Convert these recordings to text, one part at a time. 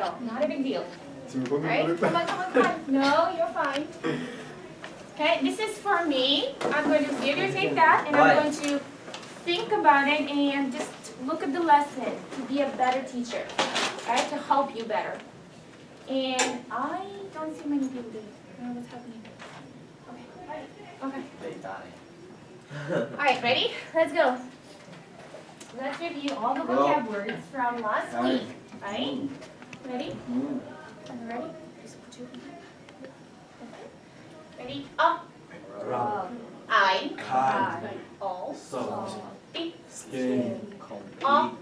So, not a big deal. 지금 Right? 보는 Come on, come on, come on. No, you're fine. Okay, this is for me. I'm going to videotape that and I'm going to think about it and just look at the lesson to be a better teacher, right? To help you better. And I don't see many people there. I don't know what's happening. Okay. Alright, ready? Let's go. Let's review all the vocab words from last week. Right? Ready? Are you ready? Just put your- Ready? Up. I. All. It. Up.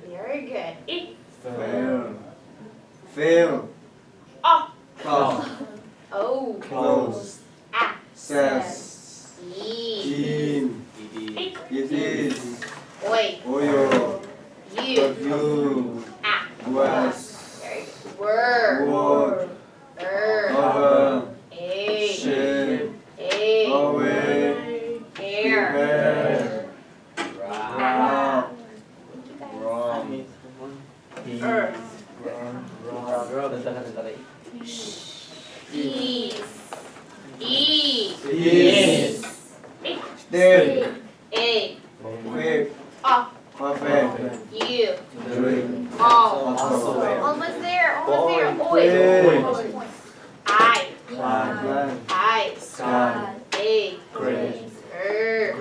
Very good. It. fail, Up. close, Oh. close, Access. says, E. in, It. it is, Oi. oil, You. you, Ah. was, Very good. Were. would, Er. cover, A. share, A. away, Air. prepare, Ah. wrong, Er. Ease. E. is, It. stay, A. quick, Up. perfect, You. drink, All. also, Almost there. Almost there. Oi. Oi. I. plan, I. sky, A. great, Er.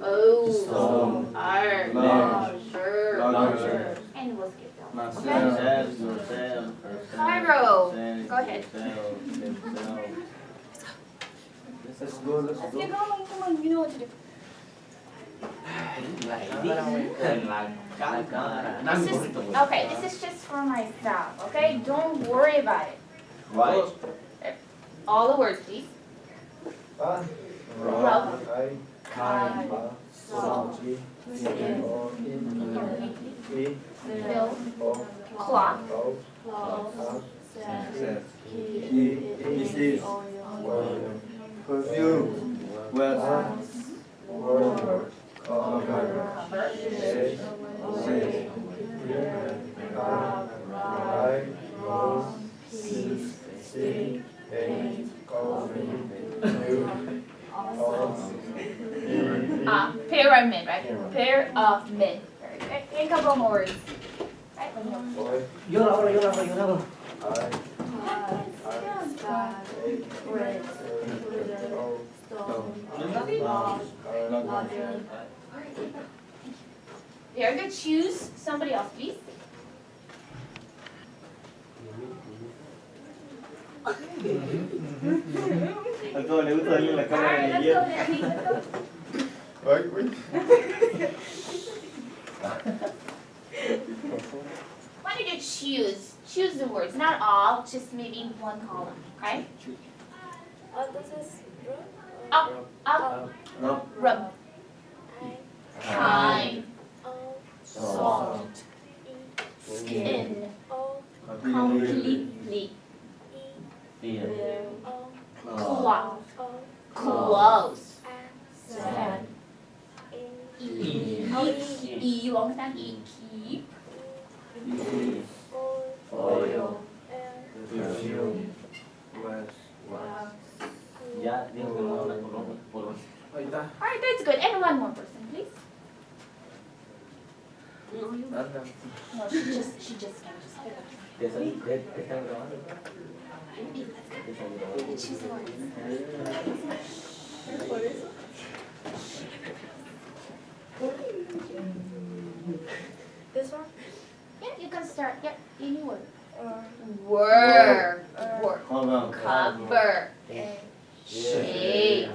O. storm, R. large, Er. larger, And we'll skip that. myself, Cairo. Go ahead. let's go, let's Let's go. get going. Come on. You know what to do. Okay, this is just for myself, okay? Don't worry about it. Right. All the words, please. Rub. kind, Fill. Cloth. disease, perfume, weather, cover, Cover. shade, shade, Pyramid, right? Pyramid. Very good. And a couple more words. Right, let me know. Very good. Choose somebody else, please. Tôi nếu tôi như là All right, let's go, Nancy. Let's go. Why don't you choose? Choose the words, not all, just maybe one column, okay? This is Up, rub, kind, soft, skin, completely, cloth, close, sad, eat, long time, eat, keep, oil, perfume, Alright, that's good. And one more person, please. No, she just came. Just choose the words. this one. Yeah, you can start. Yeah, any word. Word. cover, Cover. Shade.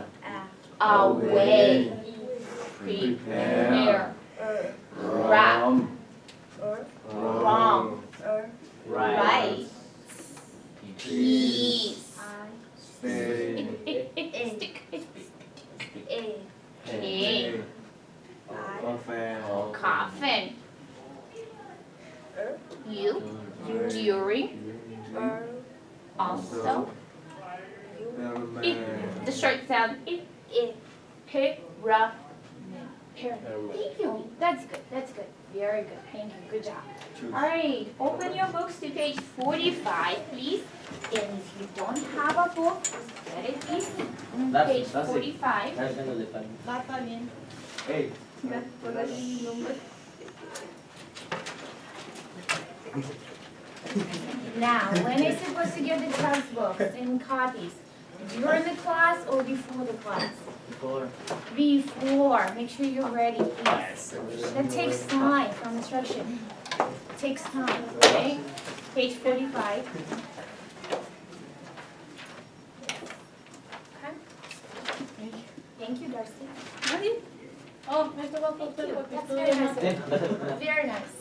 Away. Prepare. Wrap. Wrong. Right. Peace. stay, Stick. A. King. coffin, Coffin. You. During. Also. The short sound. Pyramid. Thank you. That's good. Very good. Thank you. Good job. Choose. All right. Open your books to page 45, please. And if you don't have a book, get it, please. Page That's it. 45. Hey. Now, when are you supposed to get the textbooks and copies? During the class or before the class? Before. Before. Make sure you're ready, please. That takes time from instruction. It takes time, okay? Page 45. Okay. Thank you, Darcy. Oh, Mr. Thank you. That's very nice. Very nice.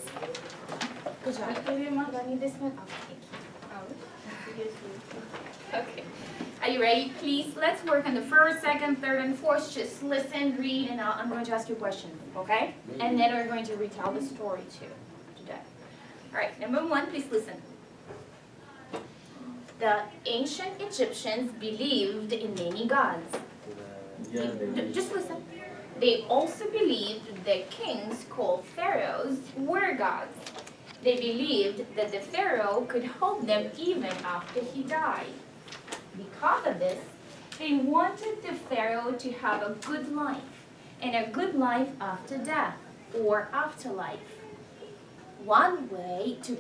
Good job. Do I need this one? Okay, thank you. Okay. Are you ready? Please, let's work on the first, second, third, and fourth. Just listen, read, and I'm going to ask you a question, okay? And then we're going to retell the story too, today. All right, number one, please listen. The ancient Egyptians believed in many gods. Yeah, they Just listen. They also believed that kings called pharaohs were gods. They believed that the pharaoh could help them even after he died. Because of this, they wanted the pharaoh to have a good life, and a good life after death, or afterlife. One way to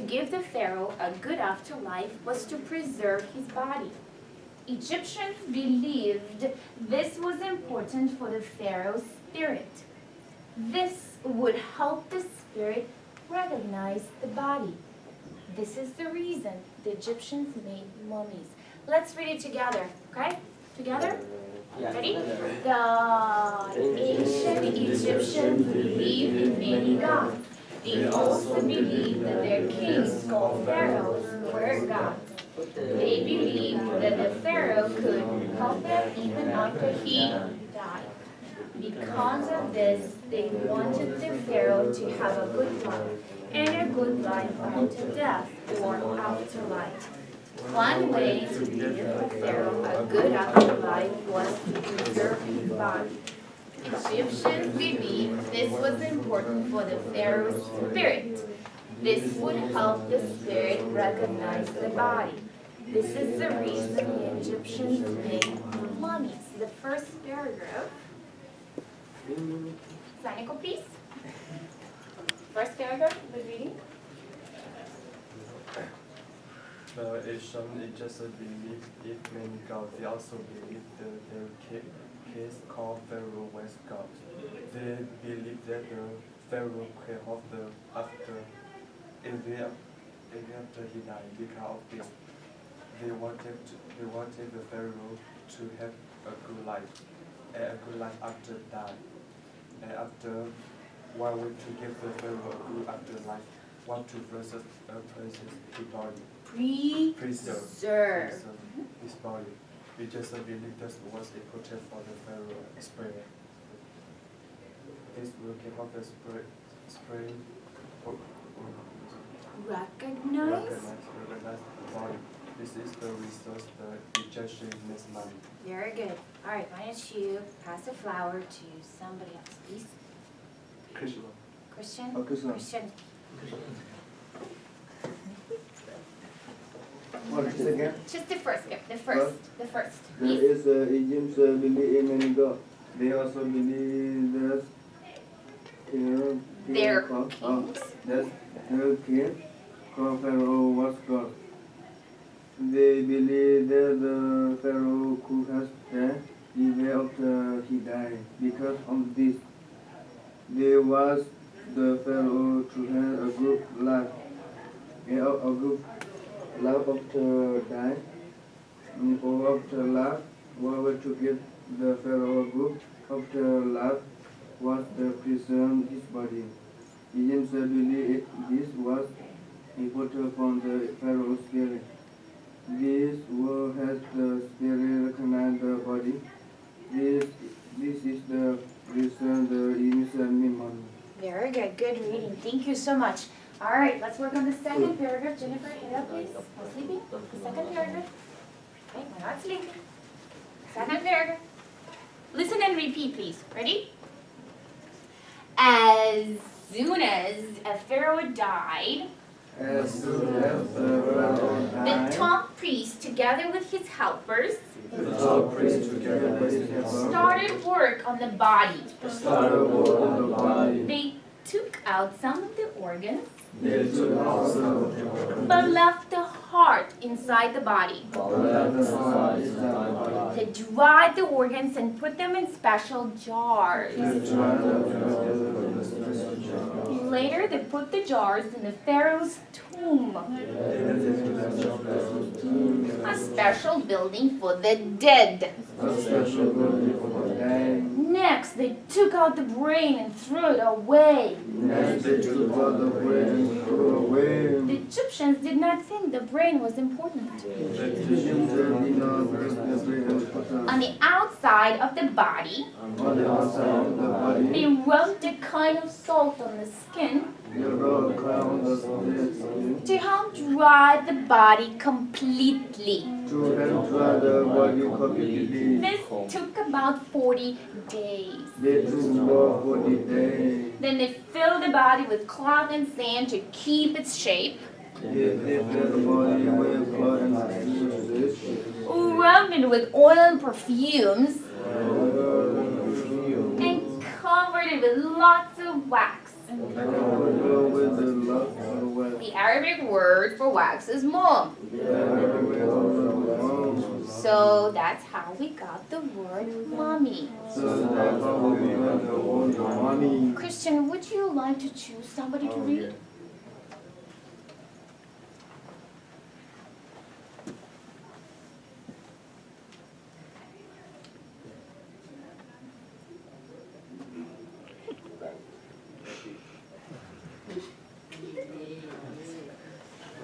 give the pharaoh a good afterlife was to preserve his body. Egyptians believed this was important for the pharaoh's spirit. This would help the spirit recognize the body. This is the reason the Egyptians made mummies. Let's read it together, okay? Together? Ready? The ancient Egyptians believed in many gods. They also believed that their kings called pharaohs were gods. They believed that the pharaoh could help them even after he died. Because of this, they wanted the pharaoh to have a good life, and a good life after death or afterlife. One way to give the pharaoh a good afterlife was to preserve his body. Egyptians believed this was important for the pharaoh's spirit. This would help the spirit recognize the body. This is the reason the Egyptians made mummies. The first paragraph. Sanico, please. First paragraph, the reading. The Asian Egyptians believed in many gods. They also believed that their kings called Pharaoh was gods. They believed that the Pharaoh could help them even after he died. Because of this, they wanted the Pharaoh to have a good life, and a good life after death. And after one way to give the Pharaoh a good afterlife, one to preserve his body. Preserve his body. We just believe that was important for the Pharaoh spirit. This will give up the spirit Recognize. recognize the body. This is the resource the Egyptian needs money. Very good. All right, why don't you pass the flower to somebody else, please? Krishna. Christian? Oh, Christian. Christian. What is it again? Just the first, the first, There please. is Egyptians believe in many gods. They also believe that Their called kings. that their king called Pharaoh was God. They believe that the Pharaoh could have death even after he died. Because of this, they was the Pharaoh to have a good life, a good life after die, or after life. Whoever to give the Pharaoh a good after life was to preserve his body. Egyptians believed this was important for the Pharaoh's spirit. This will help the spirit recognize the body. This is the reason the initial memory. Very good. Good reading. Thank you so much. All right, let's work on the second paragraph. Jennifer, get up, please. No sleeping. The second paragraph. Okay, we're not sleeping. Second paragraph. Listen and repeat, please. Ready? As soon as a pharaoh died, As soon as the Pharaoh the died, top priest, together with his helpers, The top priest together with his helpers started work on the body. started work on the body. They took out some of the organs, They took out some of the organs, but left the heart inside the body. but left the heart inside the body. They dried the organs and put them in special jars. Later, they put the jars in the pharaoh's tomb, a special building for the dead. Next, they took out the brain and threw it away. The Egyptians did not think the brain was important. On the outside of the body, they rubbed a kind of salt on the skin to help dry the body completely. This took about 40 days. Then they filled the body with cloth and sand to keep its shape, rubbed it with oil and perfumes, and covered it with lots of wax. The Arabic word for wax is mum. So that's how we got the word mommy. Christian, would you like to choose somebody to read?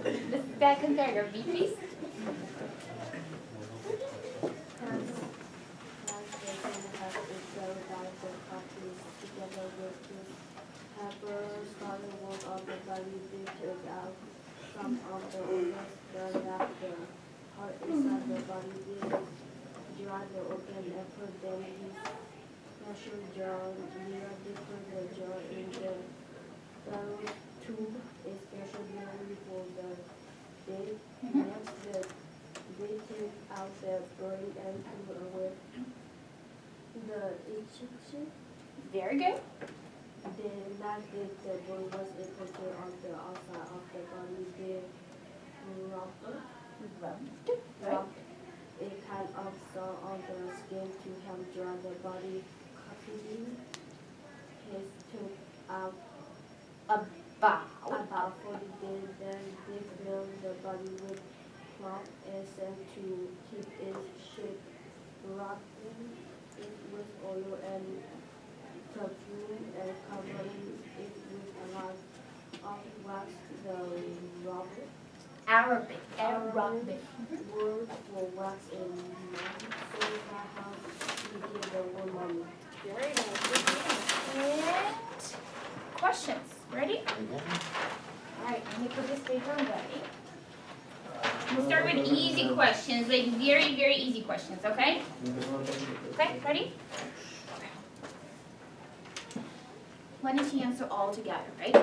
The second paragraph, read, please. Started work on the body, they took out some of the organs, but left the heart inside the body. They dried the organ and put them in special jar. Later, they put the jar in the pharaoh's tomb, a special building for the dead. Next, they took out the brain and threw away. The Egyptians Very good. the last day the bone was put on the outside of the body. They rubbed a kind of salt on the skin to help dry the body completely. His took out about 40 days. Then they filled the body with cloth and sand to keep its shape, rubbing it with oil and perfume and covering it with a lot of wax. The Arabic. word for wax in mom, so that how we give the word mommy. Very nice. And questions. Ready? All right, let me put this paper away. We'll start with easy questions, like very, very easy questions, okay? Okay, ready? Why don't you answer all together, right?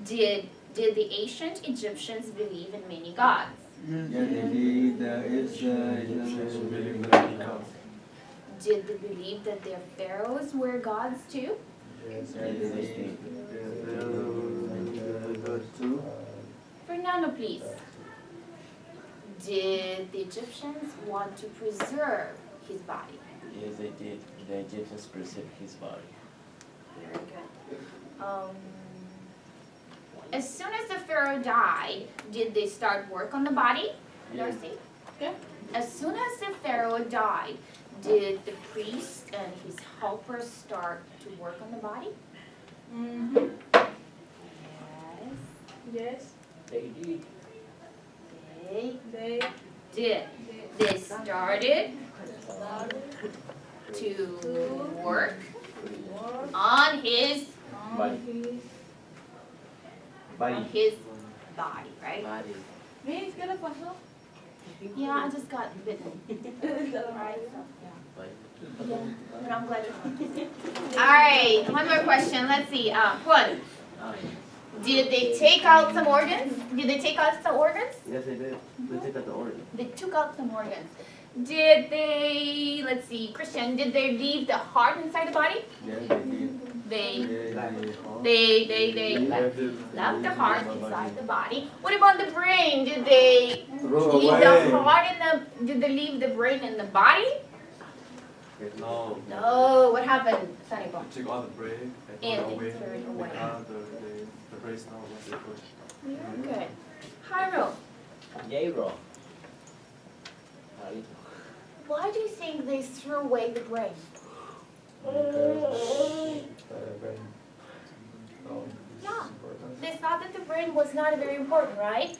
Did the ancient Egyptians believe in many gods? Did they believe that their pharaohs were gods too? Fernando, please. Did the Egyptians want to preserve his body? Yes, they did. The Egyptians preserved his body. Very good. As soon as the pharaoh died, did they start work on the body? Darcy? Yeah. As soon as the pharaoh died, did the priest and his helpers start to work on the body? Mm-hmm. Yes. Yes. They did. They They did. They started to work on his body, right? Body. Miss, ¿qué le pasó? Yeah, I just got bitten. Right? Body. Yeah, but I'm glad you're fine. All right, one more question. Let's see. Juan, Oh, Did they take out some organs? Did they take out some organs? yes, they did. They took out the organ. They took out some organs. Did they, let's see, Christian, did they leave the heart inside the body? Yeah, they did. They left the heart inside the body. What about the brain? Did they Throw leave away. the heart in the, did they leave the brain in the body? No. No, what happened, Sanico? We took all the brain And and they threw threw it it away. away. The brain is not what's it called. Very good. Hyro, Yay, bro. why do you think they threw away the brain? Yeah. They thought that the brain was not very important, right?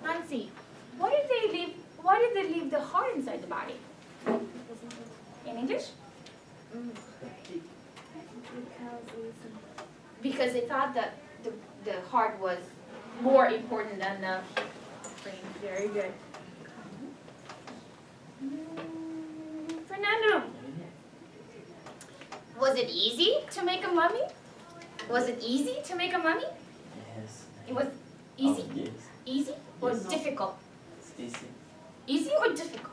Nancy, why did they leave the heart inside the body? In English? Because they thought that the heart was more important than the brain. Very good. Fernando, was it easy to make a mummy? Was it easy to make a mummy? Yes. It was easy? Oh, yes. Easy or Yes. difficult? It's easy. Easy or difficult?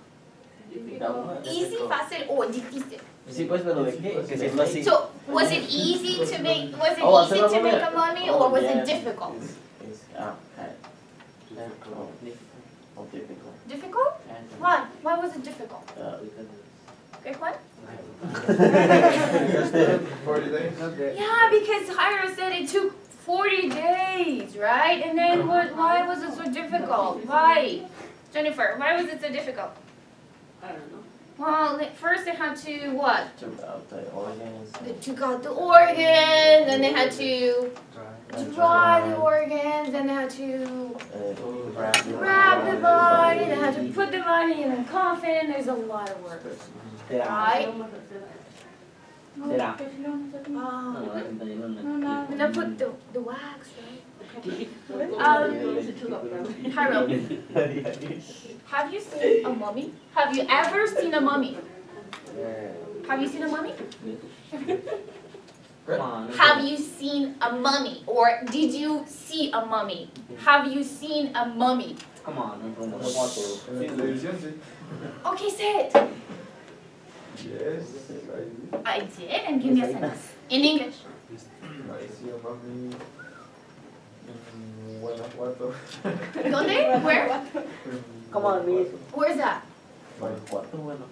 Easy, fácil or difícil? Sí, pues, pero ¿de qué? Que si es fácil. So, was it easy to make, was it Oh, easy hacerlo to make mummy. a mummy Oh, or was yeah. it difficult? Difficult. Difficult? Why? Why was it difficult? Because Okay, what? 40 days. Okay. Yeah, because Hyra said it took 40 days, right? And then why was it so difficult? Why? Jennifer, why was it so difficult? I don't know. Well, first they had to what? took out the organs. They took out the organs, then they had to dry the organs, then they had to wrap the body, they had to put the body in a coffin. There's a lot of work, right? Será. And then put the wax, right? Hyro, have you seen a mummy? Have you ever seen a mummy? Have you seen a mummy? Have you seen a mummy? Or did you see a mummy? Have you seen a mummy? Come on, Okay, say it. Yes, I did, and give me a sentence. In English. I see a mummy in Guanajuato. ¿Dónde? Where? Come on, miss. Where's that?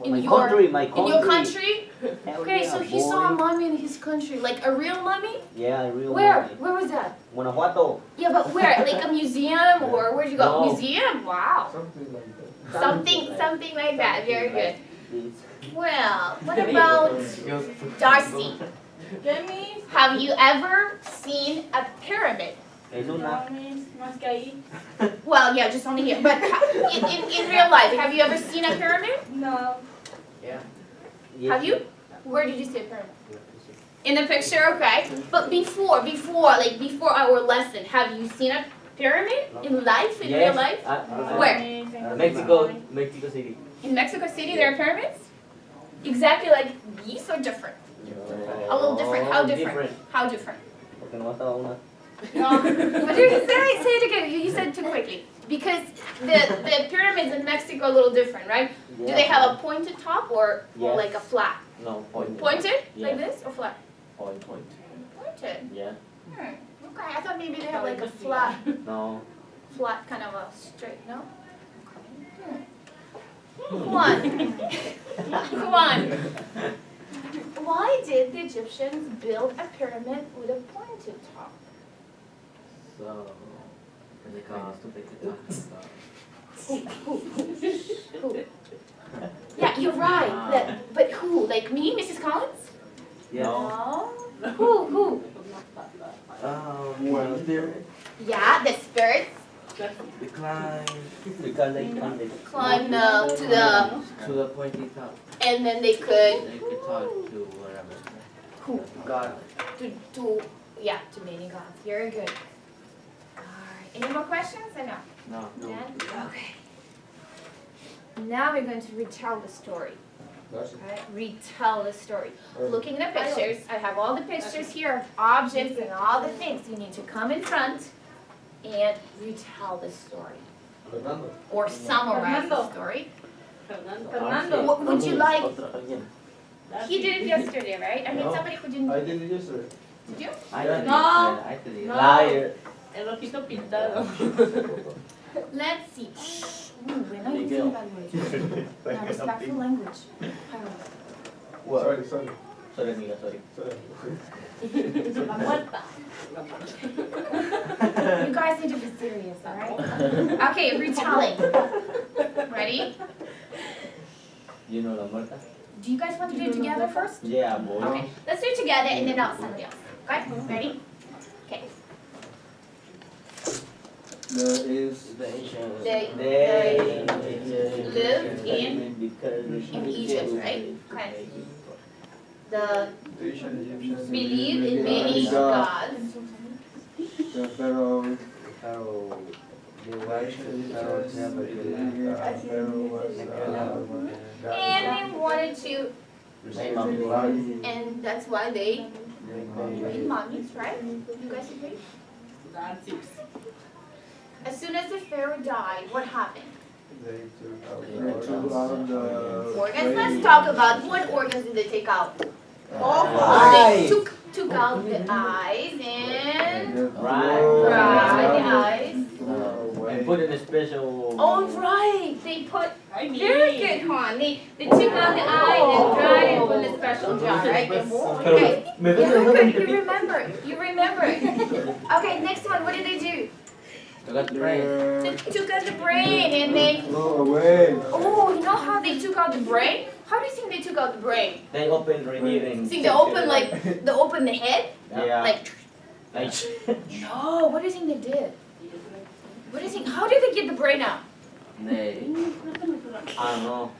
In My your- country, my country. In your country? Hell Okay, yeah, so he boy. saw a mummy in his country. Like a real mummy? Yeah, I really Where? want it. Where was that? Guanajuato. Yeah, but where? Like a museum or where'd you go? No. Museum? Wow. Something like that. Something like that. Very good. This. Well, what about Darcy? Jamie, Have you ever seen a pyramid? Es una. más que ahí. Well, yeah, just only here. But in real life, have you ever seen a pyramid? No. Yes. Have you? Where did you see a pyramid? In the picture, okay. But before our lesson, have you seen a pyramid in life, in real life? Where? Mexico City. In Mexico City, there are pyramids? Exactly like these or different? A little different. How different? How different? Porque no estaba una. What did you say? Say it again. You said too quickly. Because the pyramids in Mexico are a little different, right? Do they have a pointed top or Yes. like a flat? No, pointed. Pointed? Yeah. Like this or flat? Point. Pointed. Yeah. Okay, I thought maybe they have like a flat No. kind of a straight, no? Come on. Come on. Why did the Egyptians build a pyramid with a pointed top? So. Who? Yeah, you're right. But who? Like me, Mrs. Collins? Yeah. No. Who? Well, there. Yeah, the spirits We climb. Because they climbed to the pointy top. and then they could, They could talk to whatever. who? God. To many gods. Very good. Alright, any more questions or no? No. None? Okay. Now we're going to retell the story. Okay, retell the story. Looking at the pictures, I have all the pictures here of objects and all the things. You need to come in front and retell the story. Or summarize the story. Fernando. What would you like? Otra again. He did it yesterday, right? I mean, No. somebody who didn't. I did it yesterday. Did you? I did it. No. I did it. No. Liar. El ojito pintado. Let's see. Ooh, we're not using bad words. Now, respectful language. Sorry, sorry. Sorry, amiga, sorry. La muerta. You guys need to be serious, alright? Okay, retelling. Ready? You know la muerta? Do you guys want to do it together first? Yeah, boy. Okay, let's do it together and then I'll somebody else. Okay, ready? Okay. There is They lived in Egypt, right? Okay. The believe in many gods. the Pharaoh. And they wanted to, and that's why they made mummies, right? You guys agree? As soon as the Pharaoh died, what happened? They took out the Organs. Let's talk about what organs did they take out? They Eyes. took out the eyes and Right. the eyes. And put in a special. Oh right, they put very good, huh? They took out the eye and dried it with a special jar, right? Okay. Yeah, good. You remember. You remember. Okay, next one. What did they do? I got the brain. They took out the brain and they. No, away. Oh, you know how they took out the brain? How do you think they took out the brain? They open revealing. Think they open they open the head? Yeah. Like Like. no. What do you think they did? What do you think? How did they get the brain out? They. I don't know.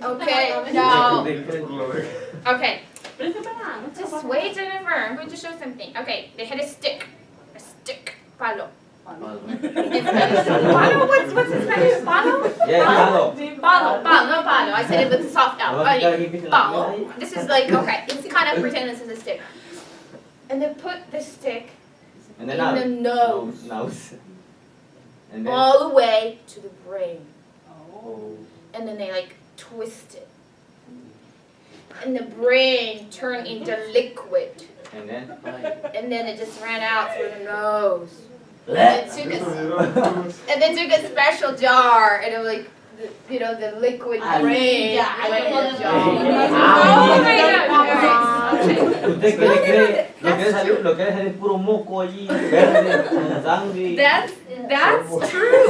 Okay. No. They couldn't. Okay. Just wait, Jennifer. I'm going to show something. Okay. They had a stick. A stick. Palo. In Spanish. Palo? What's in Spanish? Palo? Yeah, Palo? hello. Palo. Palo. No palo. I said it with a soft L. Palo. This is like, okay. It's kind of pretend this is a stick. And they put the stick And in then the nose. Nose. And then. All the way to the brain. Oh. And then they like twist it. And the brain turned into liquid. And then. And then it just ran out through the nose. And they took a special jar and it was like, the liquid brain went in the jar. Oh my God. Usted que le cree, lo que es puro moco allí, verde, con sangre. That's true.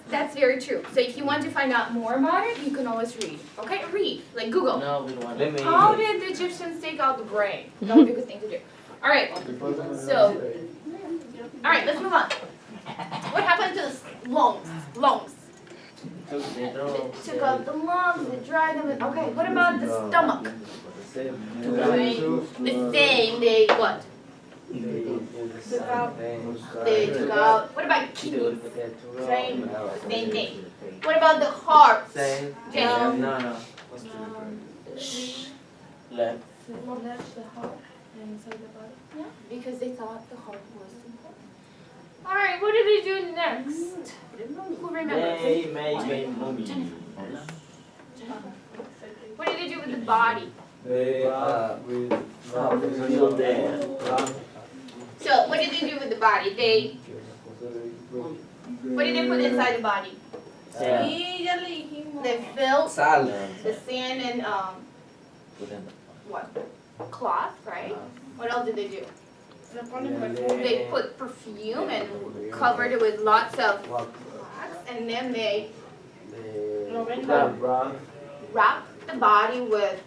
That's very true. So if you want to find out more about it, you can always read. Okay, read. Like Google. No, we don't want. Let me. How did the Egyptians take out the brain? That would be a good thing to do. All right. So, all right, let's move on. What happened to the lungs? Lungs. They took out the lungs. They dried them. Okay. What about the stomach? The same. They what? They took out. What about kidneys? Same thing. What about the heart? Same. Jenny? No. Left. Yeah, because they thought the heart was important. All right, what did they do next? Who remembers? They made mummy. What did they do with the body? So, what did they do with the body? What did they put inside the body? They filled Sal. the sand and what? Cloth, right? What else did they do? They put perfume and covered it with lots of wax, and then they wrapped the body with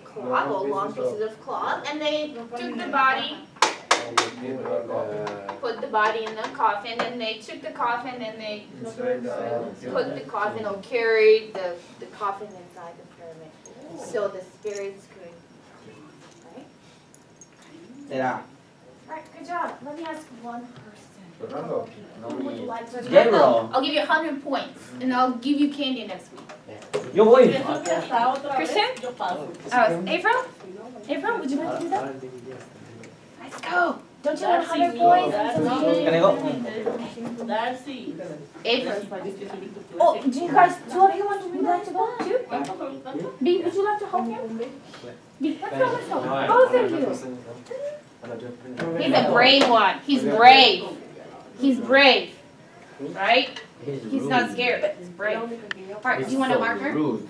cloth or long pieces of cloth, and they took the body, put the body in the coffin, and they took the coffin and they put the coffin or carried the coffin inside the pyramid, so the spirits could. Right? Yeah. All right, good job. Let me ask one person. Who would you like to? Zero. I'll give you 100 points, and I'll give you candy next week. Vui. Christian? Oh, April? April, would you like to do that? Let's go. Don't you want 100 points and some candy? Can I go? April. Oh, do you guys, two of you want to be like to go too? B, would you like to help him? B, let's go. Both of you. He's a brave one. He's brave. He's brave. Right? He's not scared, but he's brave. Alright, do you want a marker? Rude.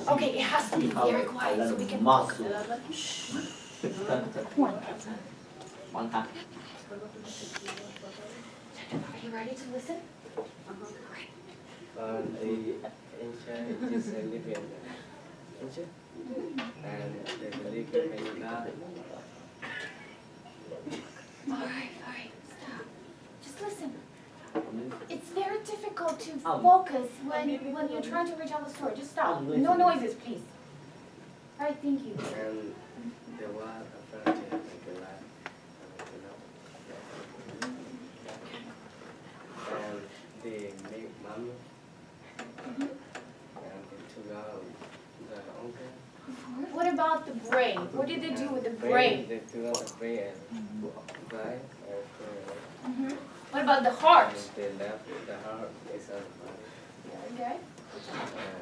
Okay, it has to be very quiet so we can Mark. One. One time. Are you ready to listen? Is a living creature, and they believe in many gods. Alright, stop. Just listen. It's very difficult to focus when you're trying to retell the story. Just stop. No noises, please. Alright, thank you. And there was a fairy tale like a life, and they make money, and they took out the uncle. What about the brain? What did they do with the brain? They took out the brain and died, and What about the heart? they left the heart inside the body. Okay.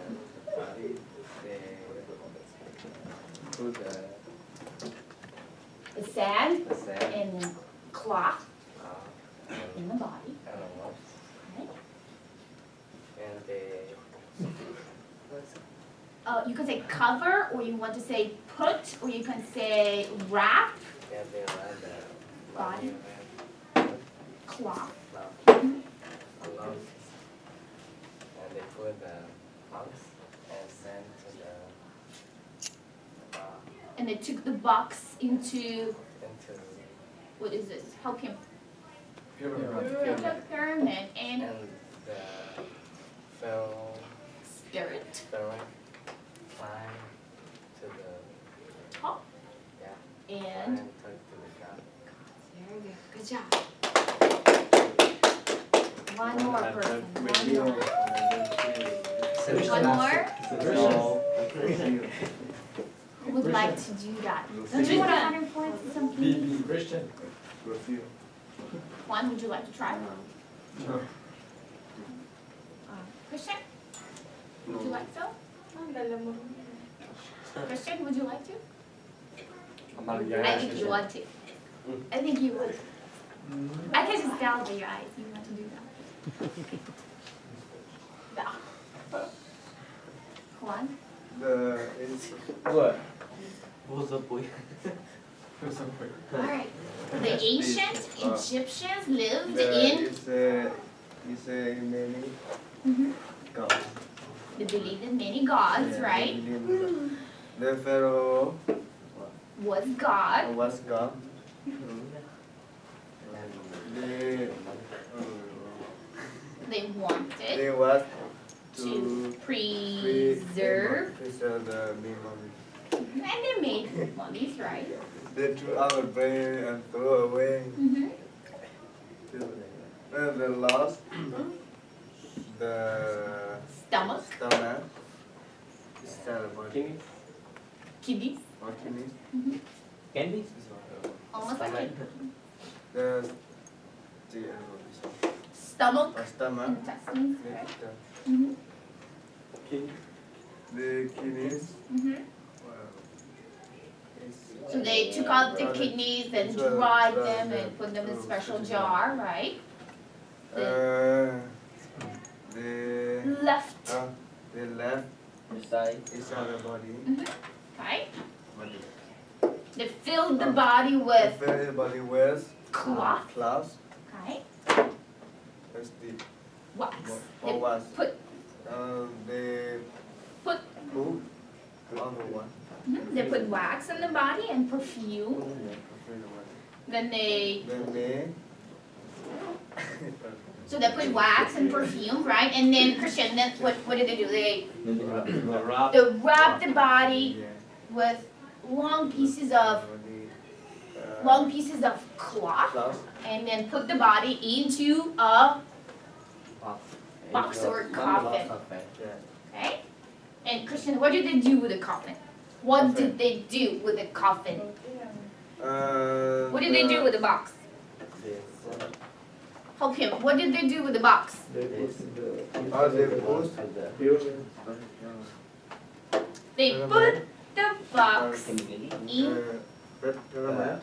And the body, they put The sand the sand and cloth and in the body. animals, Okay. and they You can say cover, or you want to say put, or you can say wrap, wrap the Body. around cloth. along, and they put the box and send to the And they took the box into, into what is this? Help him. pyramid. Pyramid and And the pharaoh spirit. climb to the Top. yeah And climb to the god. very good. Good job. One more person. One more. Who would like to do that? Don't you want 100 points and some candy? Christian. One, would you like to try? Christian? Would you like so? Christian, would you like to? I think you want to. I think you would. I can just tell by your eyes you want to do that. No. One. What? What's up, boy? Alright. The ancient Egyptians lived in. It's a many Mhm. They believed in many gods, right? The Pharaoh Was God. was God. They wanted They was to preserve. preserve the memory. And they made mummies, right? They threw out the brain and threw away. Mm-hmm. When they lost the Stomach, stomach, instead of body, kidneys, or kidneys, Candy? almost like kidneys. the Stomach, stomach, intestines, right? Mm-hmm. the kidneys. Mm-hmm. Is So they took out the kidneys and dried them and put them in a special jar, right? they Left. they left Inside. inside the body. Okay. Body. They filled the body They with fill the body with cloth. cloth. Okay. That's the Wax. or They was. put They put put on the one. they put wax on the body and perfume. Then they Then they so they put wax and perfume, right? And then Christian, then what did they do? They wrapped the body yeah. with long pieces of long pieces of cloth, Close. and then put the body into a Box. box or coffin. Yeah. Okay? And Christian, what did they do with the coffin? What did they do with the coffin? What did they do with the box? This. Help him. What did they do with the box? They This. put the build They put the box Thành cái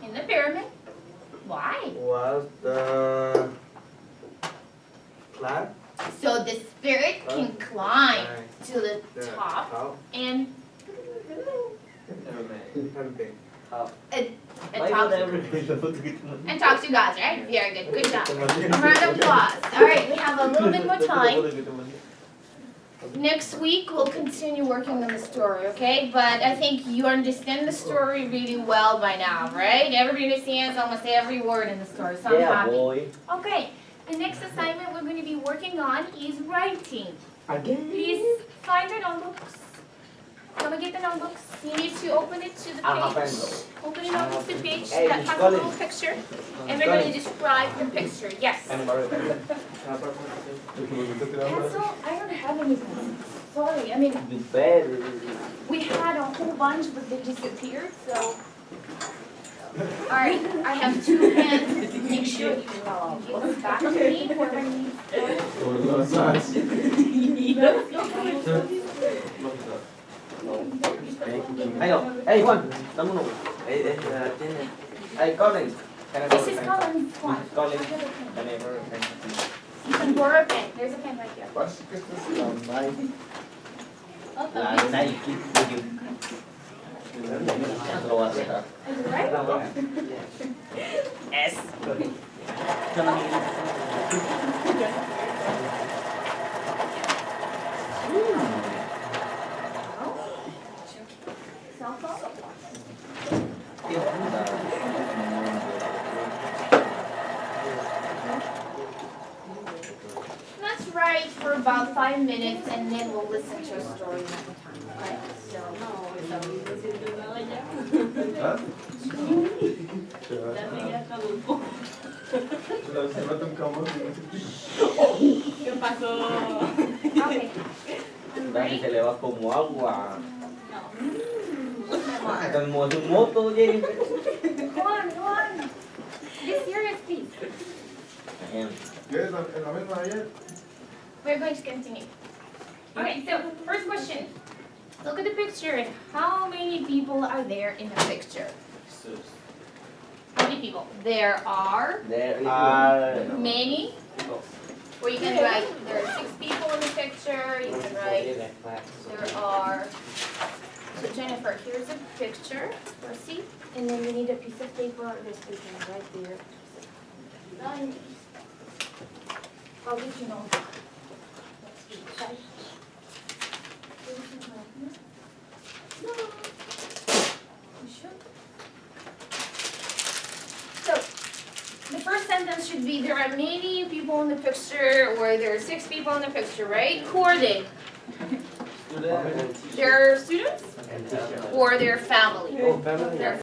in the pyramid. Why? was the climb So the spirit can climb to the top and and Mấy talk đứa to, em and talk to God, right? Very good. Good job. A round of applause. All right, we have a little bit more time. Next week we'll continue working on the story, okay? But I think you understand the story really well by now, right? Everybody understands almost every word in the story, so I'm Yeah happy. boy. Okay, the next assignment we're going to be working on is writing. Again. Please find your notebooks. Come and get the notebooks. You need to open it to the Học page. rồi. Open it up to the page Hey, that Miss has a Collins. little picture. And we're going to describe the picture. Yes. Pencil, Pencil? I don't have any pencils. Sorry. I mean, bed. we had a whole bunch, but they disappeared, so. Alright, I have 2 pens. Make sure you give this back to me, whoever needs Hey, hey, Juan, dame uno. Tiene. Hey, Colin. Can I This borrow is a pen? Colin's one. Colin. I'll get a pen. Can I borrow a pen? You can borrow a pen. There's a pen right there. Là này cái gì? Rồi à? Is it right? S. Cell phone? Let's write for about 5 minutes and then we'll listen to a story another time, okay? Okay. I'm Dati ready? se le va como agua. Como su moto, Jenny. Come on. Be serious, please. Ayan. We're going to continue. Okay, so first question. Look at the picture and how many people are there in the picture? How many people? There are There are many. Or you can write there are 6 people in the picture. You can write there are. So Jennifer, here's a picture. See? And then we need a piece of paper. This paper right there. How did you know? Okay. No. You sure? So, the first sentence should be there are many people in the picture, or there are 6 people in the picture, right? Who are they? They're students? Or their family? Oh, family. Their